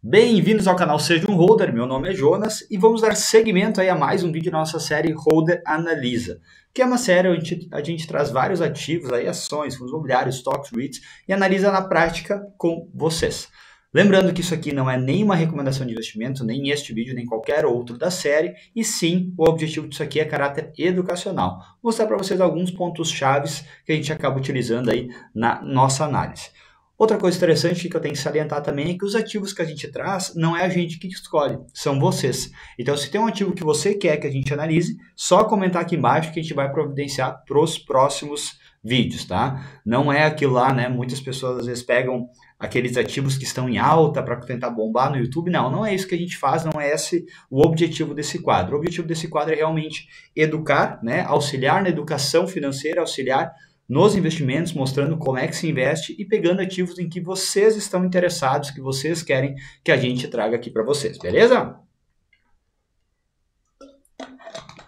Bem-vindos ao canal Seja um Holder, meu nome é Jonas e vamos dar seguimento aí a mais um vídeo da nossa série Holder Analisa, que é uma série onde a gente traz vários ativos, aí, ações, fundos imobiliários, stocks, REITs e analisa na prática com vocês. Lembrando que isso aqui não é nenhuma recomendação de investimento, nem este vídeo, nem qualquer outro da série, e sim, o objetivo disso aqui é caráter educacional. Vou mostrar para vocês alguns pontos chaves que a gente acaba utilizando aí na nossa análise. Outra coisa interessante que eu tenho que salientar também é que os ativos que a gente traz não é a gente que escolhe, são vocês. Então, se tem um ativo que você quer que a gente analise, só comentar aqui embaixo que a gente vai providenciar para os próximos vídeos, tá? Não é aquilo lá, né? Muitas pessoas às vezes pegam aqueles ativos que estão em alta para tentar bombar no YouTube. Não é isso que a gente faz, não é esse o objetivo desse quadro. O objetivo desse quadro é realmente educar, né? Auxiliar na educação financeira, auxiliar nos investimentos, mostrando como é que se investe e pegando ativos em que vocês estão interessados, que vocês querem que a gente traga aqui para vocês, beleza?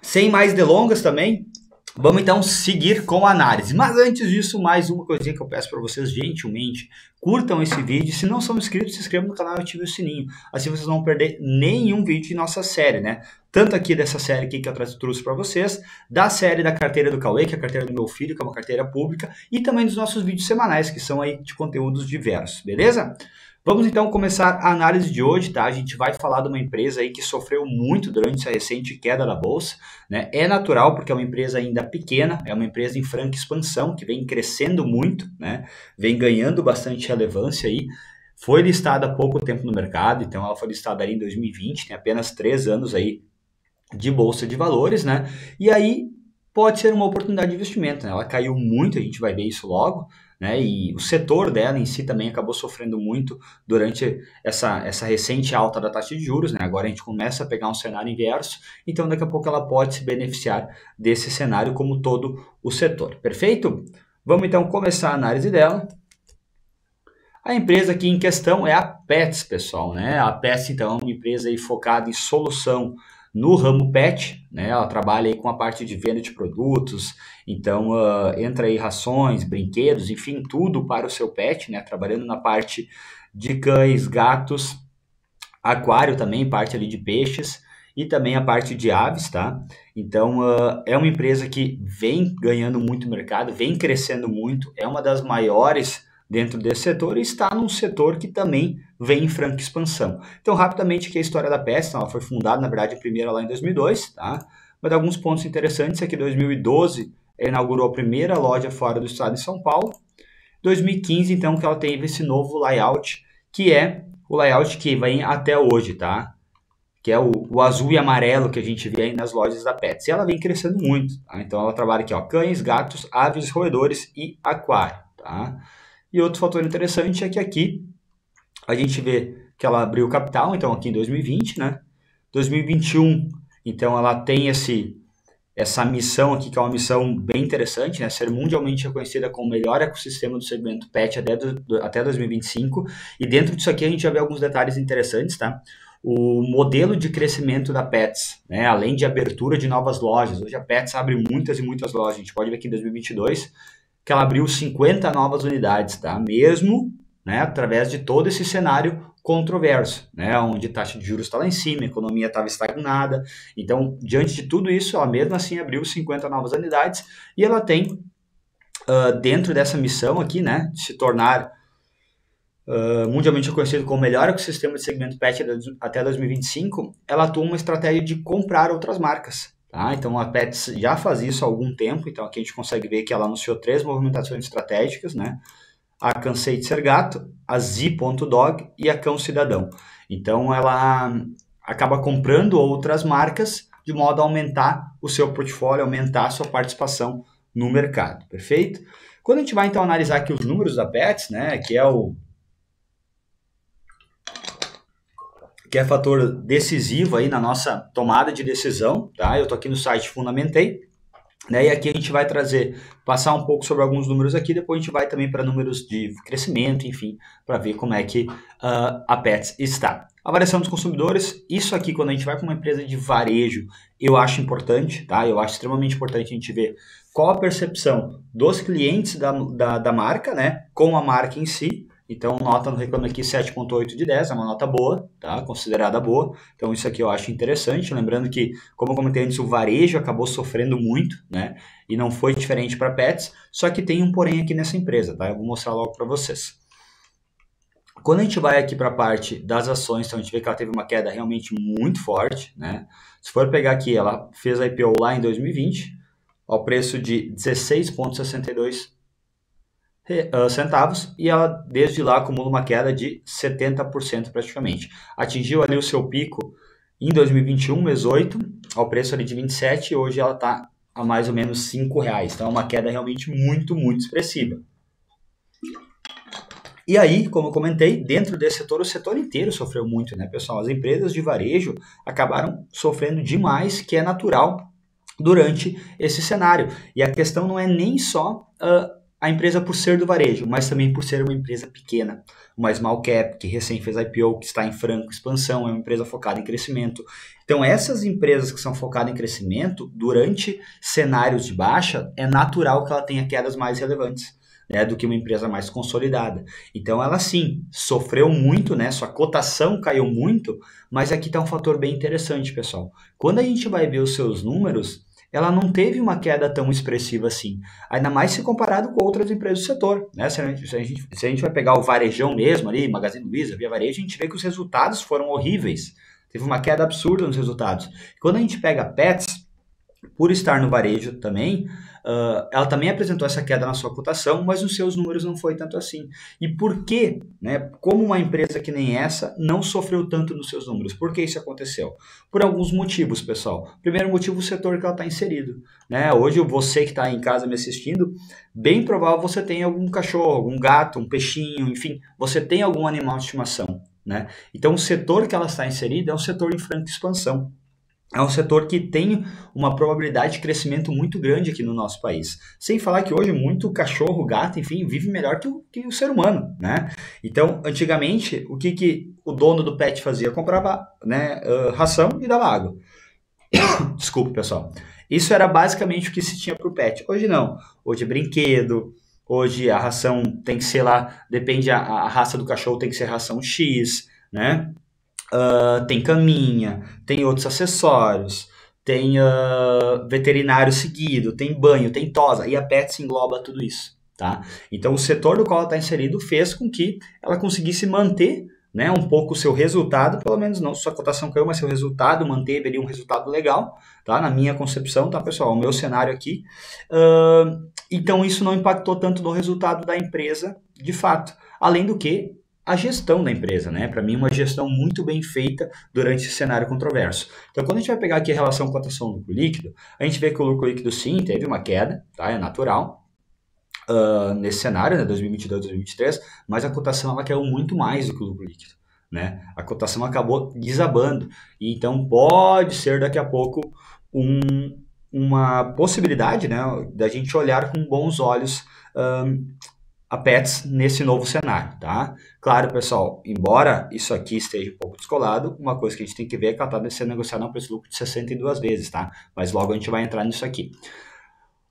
Sem mais delongas também, vamos então seguir com a análise. Mas antes disso, mais uma coisinha que eu peço para vocês gentilmente, curtam esse vídeo. Se não são inscritos, se inscrevam no canal e ativem o sininho. Assim vocês não vão perder nenhum vídeo de nossa série, né? Tanto aqui dessa série aqui que eu trouxe para vocês, da série da carteira do Cauê, que é a carteira do meu filho, que é uma carteira pública, e também dos nossos vídeos semanais, que são aí de conteúdos diversos, beleza? Vamos então começar a análise de hoje, tá? A gente vai falar de uma empresa aí que sofreu muito durante essa recente queda da bolsa, né? É natural porque é uma empresa ainda pequena, é uma empresa em franca expansão, que vem crescendo muito, né? Vem ganhando bastante relevância aí. Foi listada há pouco tempo no mercado, então ela foi listada ali em 2020, tem apenas 3 anos aí de bolsa de valores, né? E aí pode ser uma oportunidade de investimento, né? Ela caiu muito, a gente vai ver isso logo, né? E o setor dela em si também acabou sofrendo muito durante essa recente alta da taxa de juros, né? Agora a gente começa a pegar um cenário inverso, então daqui a pouco ela pode se beneficiar desse cenário como todo o setor, perfeito? Vamos então começar a análise dela. A empresa aqui em questão é a Petz, pessoal, né? A Petz, então, é uma empresa aí focada em solução no ramo pet, né? Ela trabalha aí com a parte de venda de produtos, então entra aí rações, brinquedos, enfim, tudo para o seu pet, né? Trabalhando na parte de cães, gatos, aquário também, parte ali de peixes e também a parte de aves, tá? Então é uma empresa que vem ganhando muito mercado, vem crescendo muito, é uma das maiores dentro desse setor e está num setor que também vem em franca expansão. Então, rapidamente, aqui a história da Petz, ela foi fundada, na verdade, a primeira lá em 2002, tá? Mas alguns pontos interessantes é que em 2012 ela inaugurou a primeira loja fora do estado de São Paulo. 2015, então, que ela teve esse novo layout, que é o layout que vem até hoje, tá? Que é o azul e amarelo que a gente vê aí nas lojas da Petz. E ela vem crescendo muito, tá? Então, ela trabalha aqui, ó, cães, gatos, aves, roedores e aquário, tá? E outro fator interessante é que aqui a gente vê que ela abriu capital, então aqui em 2020, né? 2021, então ela tem essa missão aqui, que é uma missão bem interessante, né? Ser mundialmente reconhecida como o melhor ecossistema do segmento pet até 2025. E dentro disso aqui a gente já vê alguns detalhes interessantes, tá? O modelo de crescimento da Petz, né? Além de abertura de novas lojas. Hoje a Petz abre muitas e muitas lojas. A gente pode ver aqui em 2022 que ela abriu 50 novas unidades, tá? Mesmo, né, através de todo esse cenário controverso, né, onde a taxa de juros está lá em cima, a economia estava estagnada. Então, diante de tudo isso, ela mesmo assim abriu 50 novas unidades e ela tem, dentro dessa missão aqui, né, de se tornar mundialmente reconhecido como o melhor ecossistema de segmento pet até 2025, ela atua uma estratégia de comprar outras marcas. Tá? Então a Petz já faz isso há algum tempo, então aqui a gente consegue ver que ela anunciou 3 movimentações estratégicas, né? A Cansei de Ser Gato, a Z.Dog e a Cão Cidadão. Então ela acaba comprando outras marcas de modo a aumentar o seu portfólio, aumentar a sua participação no mercado, perfeito? Quando a gente vai então analisar aqui os números da Petz, né, que é fator decisivo aí na nossa tomada de decisão, tá? Eu tô aqui no site Fundamentei, né? E aqui a gente vai passar um pouco sobre alguns números aqui, depois a gente vai também para números de crescimento, enfim, para ver como é que a Petz está. Avaliação dos consumidores, isso aqui quando a gente vai para uma empresa de varejo, eu acho importante, tá? Eu acho extremamente importante a gente ver qual a percepção dos clientes da marca, né, com a marca em si. Então, nota no Reclame Aqui 7,8 de 10, é uma nota boa, tá? Considerada boa. Então, isso aqui eu acho interessante. Lembrando que, como eu comentei antes, o varejo acabou sofrendo muito, né? E não foi diferente para pets, só que tem um porém aqui nessa empresa, tá? Eu vou mostrar logo para vocês. Quando a gente vai aqui para a parte das ações, então a gente vê que ela teve uma queda realmente muito forte, né? Se for pegar aqui, ela fez a IPO lá em 2020, ao preço de 16,62 centavos, e ela desde lá acumula uma queda de 70% praticamente. Atingiu ali o seu pico em 2021, mês 8, ao preço ali de 27, e hoje ela está a mais ou menos R$5. Então é uma queda realmente muito, muito expressiva. E aí, como eu comentei, dentro desse setor, o setor inteiro sofreu muito, né, pessoal? As empresas de varejo acabaram sofrendo demais, que é natural durante esse cenário. E a questão não é nem só a empresa por ser do varejo, mas também por ser uma empresa pequena, uma small cap, que recém fez IPO, que está em franca expansão, é uma empresa focada em crescimento. Então, essas empresas que são focadas em crescimento, durante cenários de baixa, é natural que ela tenha quedas mais relevantes, né, do que uma empresa mais consolidada. Então, ela sim, sofreu muito, né, sua cotação caiu muito, mas aqui está um fator bem interessante, pessoal. Quando a gente vai ver os seus números, ela não teve uma queda tão expressiva assim, ainda mais se comparado com outras empresas do setor, né? Se a gente vai pegar o varejão mesmo ali, Magazine Luiza, Via Varejo, a gente vê que os resultados foram horríveis, teve uma queda absurda nos resultados. Quando a gente pega Pets, por estar no varejo também, ela também apresentou essa queda na sua cotação, mas nos seus números não foi tanto assim. E por que, né, como uma empresa que nem essa não sofreu tanto nos seus números? Por que isso aconteceu? Por alguns motivos, pessoal. Primeiro motivo, o setor que ela está inserido, né? Hoje, você que está em casa me assistindo, bem provável você tem algum cachorro, algum gato, um peixinho, enfim, você tem algum animal de estimação, né? Então, o setor que ela está inserida é um setor em franca expansão. É um setor que tem uma probabilidade de crescimento muito grande aqui no nosso país. Sem falar que hoje muito cachorro, gato, enfim, vive melhor que o ser humano, né? Então, antigamente, o que o dono do pet fazia? Comprava, né, ração e dava água. Desculpa, pessoal. Isso era basicamente o que se tinha para o pet. Hoje não. Hoje é brinquedo, hoje a ração tem que ser lá, depende, a raça do cachorro tem que ser ração X, né? Tem caminha, tem outros acessórios, tem veterinário seguido, tem banho, tem tosa, e a Pets engloba tudo isso, tá? Então, o setor do qual ela está inserido fez com que ela conseguisse manter, né, um pouco o seu resultado, pelo menos não sua cotação caiu, mas seu resultado manteve ali um resultado legal, tá? Na minha concepção, tá, pessoal? O meu cenário aqui. Então, isso não impactou tanto no resultado da empresa, de fato. Além do que, a gestão da empresa, né? Para mim, uma gestão muito bem feita durante esse cenário controverso. Então, quando a gente vai pegar aqui a relação cotação-lucro líquido, a gente vê que o lucro líquido, sim, teve uma queda, tá? É natural, nesse cenário, né? 2022, 2023, mas a cotação ela caiu muito mais do que o lucro líquido, né? A cotação acabou desabando, e então pode ser daqui a pouco uma possibilidade, né, da gente olhar com bons olhos a Pets nesse novo cenário, tá? Claro, pessoal, embora isso aqui esteja um pouco descolado, uma coisa que a gente tem que ver é que ela está sendo negociada a um preço-lucro de 62 vezes, tá? Mas logo a gente vai entrar nisso aqui.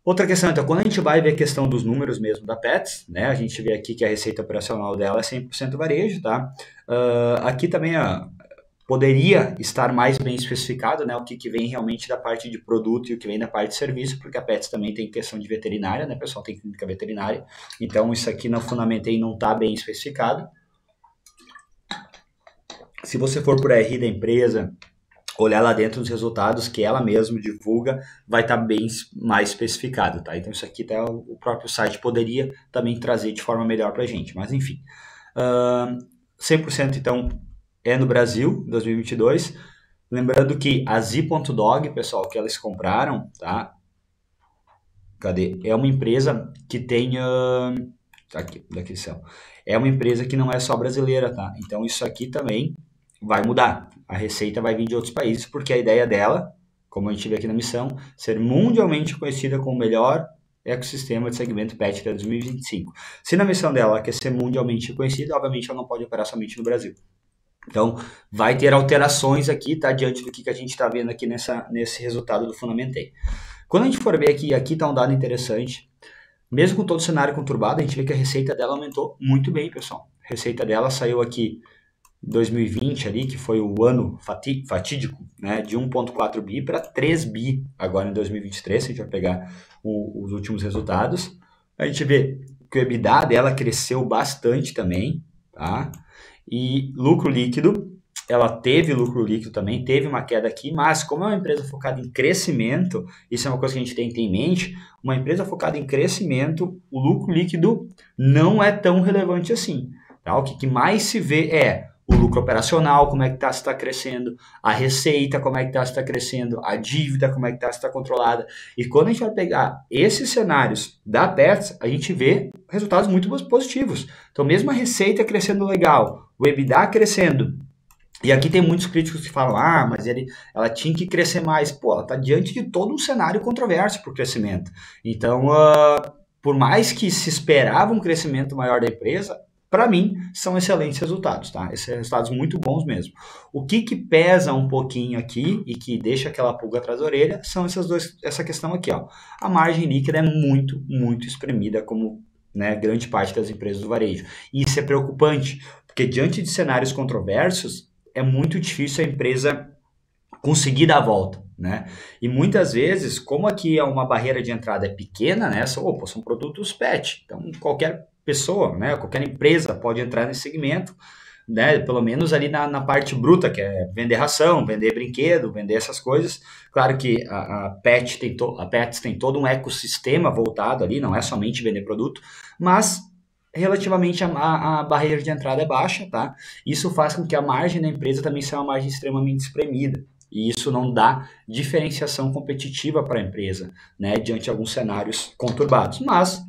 Outra questão, então, quando a gente vai ver a questão dos números mesmo da Pets, né, a gente vê aqui que a receita operacional dela é 100% varejo, tá? Aqui também, poderia estar mais bem especificado, né, o que vem realmente da parte de produto e o que vem da parte de serviço, porque a Pets também tem questão de veterinária, né, pessoal, tem clínica veterinária, então isso aqui no Fundamentei não está bem especificado. Se você for por RI da empresa, olhar lá dentro dos resultados que ela mesma divulga, vai estar bem mais especificado, tá? Então isso aqui até o próprio site poderia também trazer de forma melhor para a gente, mas enfim. 100% então é no Brasil, 2022. Lembrando que a Z.Dog, pessoal, que elas compraram, tá? Cadê? É uma empresa que tem... daqui céu. É uma empresa que não é só brasileira, tá? Então isso aqui também vai mudar. A receita vai vir de outros países, porque a ideia dela, como a gente vê aqui na missão, ser mundialmente conhecida como o melhor ecossistema de segmento pet até 2025. Se na missão dela ela quer ser mundialmente conhecida, obviamente ela não pode operar somente no Brasil. Então, vai ter alterações aqui, tá? Diante do que a gente está vendo aqui nesse resultado do Fundamentei. Quando a gente for ver aqui está um dado interessante. Mesmo com todo o cenário conturbado, a gente vê que a receita dela aumentou muito bem, pessoal. receita dela saiu aqui em 2020 ali, que foi o ano fatídico, né, de 1,4 bi para 3 bi agora em 2023, se a gente vai pegar os últimos resultados. A gente vê que o EBITDA dela cresceu bastante também, tá? E lucro líquido, ela teve lucro líquido também, teve uma queda aqui, mas como é uma empresa focada em crescimento, isso é uma coisa que a gente tem que ter em mente, uma empresa focada em crescimento, o lucro líquido não é tão relevante assim, tá? O que mais se vê é o lucro operacional, como é que está, se está crescendo, a receita, como é que está, se está crescendo, a dívida, como é que está, se está controlada. E quando a gente vai pegar esses cenários da Perts, a gente vê resultados muito positivos. Então, mesmo a receita crescendo legal, o EBITDA crescendo, e aqui tem muitos críticos que falam, mas ela tinha que crescer mais. Pô, ela está diante de todo um cenário controverso para o crescimento. Então, por mais que se esperava um crescimento maior da empresa, para mim, são excelentes resultados, tá? Esses resultados muito bons mesmo. O que pesa um pouquinho aqui e que deixa aquela pulga atrás da orelha são essa questão aqui, ó. A margem líquida é muito, muito espremida, como, né, grande parte das empresas do varejo. E isso é preocupante, porque diante de cenários controversos, é muito difícil a empresa conseguir dar a volta, né? E muitas vezes, como aqui uma barreira de entrada é pequena, né? São produtos pet, então qualquer pessoa, né? Qualquer empresa pode entrar nesse segmento, né? Pelo menos ali na parte bruta, que é vender ração, vender brinquedo, vender essas coisas. Claro que a Pets tem todo um ecossistema voltado ali, não é somente vender produto, mas relativamente a barreira de entrada é baixa, tá? Isso faz com que a margem da empresa também seja uma margem extremamente espremida. E isso não dá diferenciação competitiva para a empresa, né, diante de alguns cenários conturbados. Mas,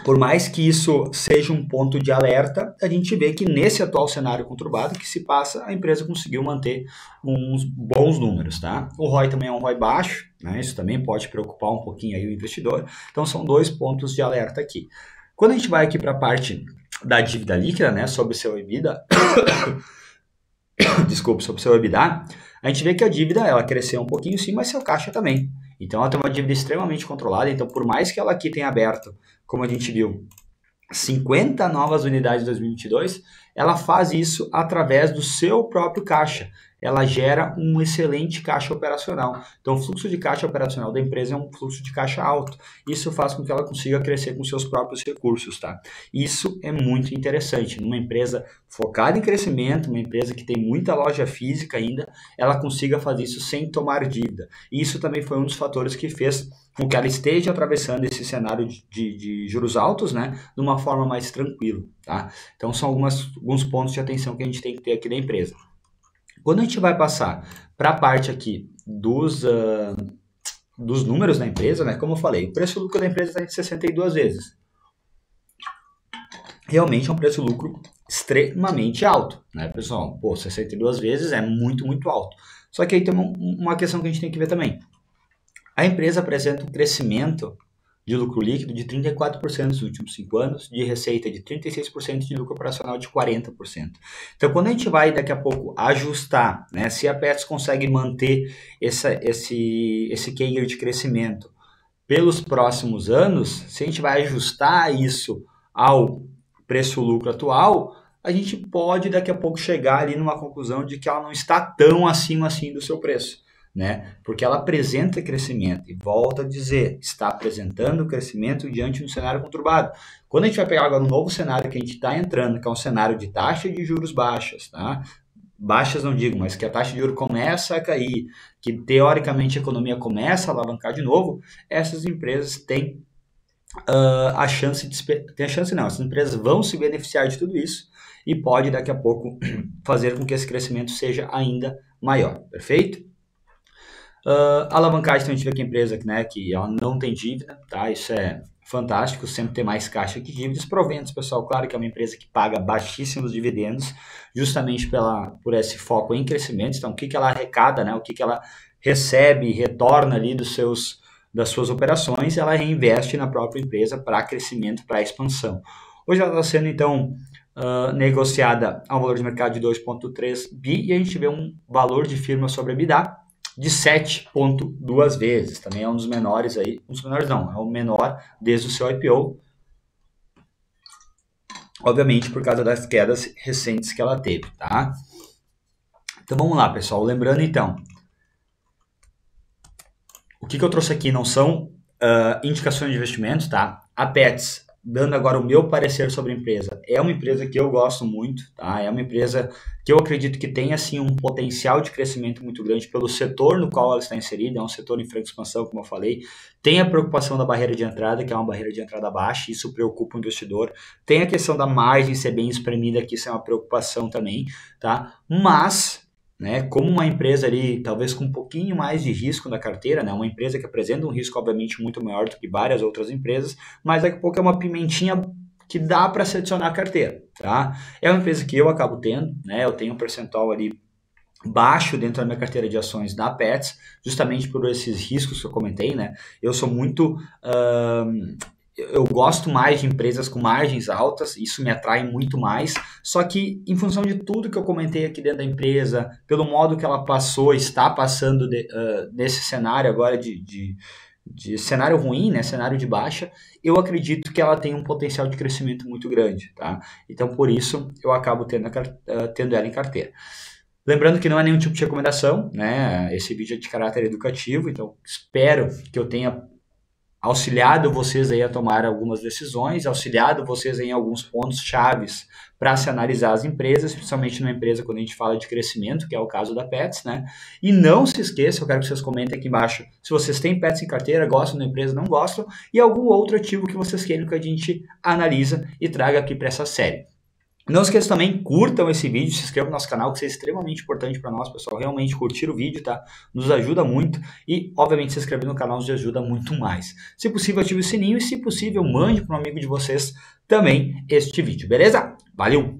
por mais que isso seja um ponto de alerta, a gente vê que nesse atual cenário conturbado que se passa, a empresa conseguiu manter uns bons números, tá? O ROI também é um ROI baixo, né? Isso também pode preocupar um pouquinho aí o investidor. Então são dois pontos de alerta aqui. Quando a gente vai aqui para a parte da dívida líquida, né, sobre o seu EBITDA, sobre o seu EBITDA, a gente vê que a dívida ela cresceu um pouquinho sim, mas seu caixa também. Então ela tem uma dívida extremamente controlada, então por mais que ela aqui tenha aberto, como a gente viu, 50 novas unidades em 2022, ela faz isso através do seu próprio caixa. Ela gera um excelente caixa operacional. Então, o fluxo de caixa operacional da empresa é um fluxo de caixa alto. Isso faz com que ela consiga crescer com seus próprios recursos, tá? Isso é muito interessante. Numa empresa focada em crescimento, uma empresa que tem muita loja física ainda, ela consiga fazer isso sem tomar dívida. E isso também foi um dos fatores que fez com que ela esteja atravessando esse cenário de juros altos, né, de uma forma mais tranquila, tá? Então, são alguns pontos de atenção que a gente tem que ter aqui da empresa. Quando a gente vai passar para a parte aqui dos números da empresa, né, como eu falei, o preço-lucro da empresa está em 62 vezes. Realmente é um preço-lucro extremamente alto, né, pessoal? 62 vezes é muito, muito alto. Só que aí tem uma questão que a gente tem que ver também. A empresa apresenta um crescimento de lucro líquido de 34% nos últimos 5 anos, de receita de 36%, de lucro operacional de 40%. Então, quando a gente vai daqui a pouco ajustar, né, se a Pets consegue manter esse CAGR de crescimento pelos próximos anos, se a gente vai ajustar isso ao preço-lucro atual, a gente pode daqui a pouco chegar ali numa conclusão de que ela não está tão acima assim do seu preço, né? Porque ela apresenta crescimento e volta a dizer, está apresentando crescimento diante de um cenário conturbado. Quando a gente vai pegar agora um novo cenário que a gente está entrando, que é um cenário de taxa de juros baixas, tá? Baixas não digo, mas que a taxa de juros começa a cair, que teoricamente a economia começa a alavancar de novo, essas empresas têm a chance não, essas empresas vão se beneficiar de tudo isso e pode daqui a pouco fazer com que esse crescimento seja ainda maior, perfeito? Alavancagem, então a gente vê que a empresa, né, que ela não tem dívida, tá? Isso é fantástico, sempre ter mais caixa que dívidas. Proventos, pessoal, claro que é uma empresa que paga baixíssimos dividendos, justamente por esse foco em crescimento. Então, o que ela arrecada, né? O que ela recebe e retorna ali das suas operações, ela reinveste na própria empresa para crescimento, para expansão. Hoje ela está sendo, então, negociada a um valor de mercado de 2,3 bi e a gente vê um valor de firma sobre EBITDA de 7,2 vezes. Também é um dos menores aí. Um dos menores não, é o menor desde o seu IPO. obviamente por causa das quedas recentes que ela teve, tá? Então vamos lá, pessoal. Lembrando então, o que eu trouxe aqui não são indicações de investimentos, tá? A Pets, dando agora o meu parecer sobre a empresa, é uma empresa que eu gosto muito, tá? É uma empresa que eu acredito que tem, assim, um potencial de crescimento muito grande pelo setor no qual ela está inserida, é um setor em franca expansão, como eu falei. Tem a preocupação da barreira de entrada, que é uma barreira de entrada baixa, isso preocupa o investidor. Tem a questão da margem ser bem espremida, que isso é uma preocupação também, tá? Mas, né, como uma empresa ali, talvez com um pouquinho mais de risco na carteira, né, uma empresa que apresenta um risco obviamente muito maior do que várias outras empresas, mas daqui a pouco é uma pimentinha que dá para se adicionar à carteira, tá? É uma empresa que eu acabo tendo, né, eu tenho um percentual ali baixo dentro da minha carteira de ações da Pets, justamente por esses riscos que eu comentei, né? Eu sou muito eu gosto mais de empresas com margens altas, isso me atrai muito mais, só que em função de tudo que eu comentei aqui dentro da empresa, pelo modo que ela passou, está passando nesse cenário agora de cenário ruim, né, cenário de baixa, eu acredito que ela tem um potencial de crescimento muito grande, tá? Então, por isso, eu acabo tendo ela em carteira. Lembrando que não é nenhum tipo de recomendação, né? Esse vídeo é de caráter educativo, então espero que eu tenha auxiliado vocês aí a tomar algumas decisões, auxiliado vocês em alguns pontos chaves para se analisar as empresas, principalmente numa empresa quando a gente fala de crescimento, que é o caso da Pets, né? E não se esqueça, eu quero que vocês comentem aqui embaixo se vocês têm Pets em carteira, gostam da empresa, não gostam, e algum outro ativo que vocês queiram que a gente analisa e traga aqui para essa série. Não esqueça também, curtam esse vídeo, se inscrevam no nosso canal, que isso é extremamente importante para nós, pessoal. Realmente curtir o vídeo, tá? Nos ajuda muito e, obviamente, se inscrever no canal nos ajuda muito mais. Se possível, ative o sininho e, se possível, mande para um amigo de vocês também este vídeo, beleza? Valeu!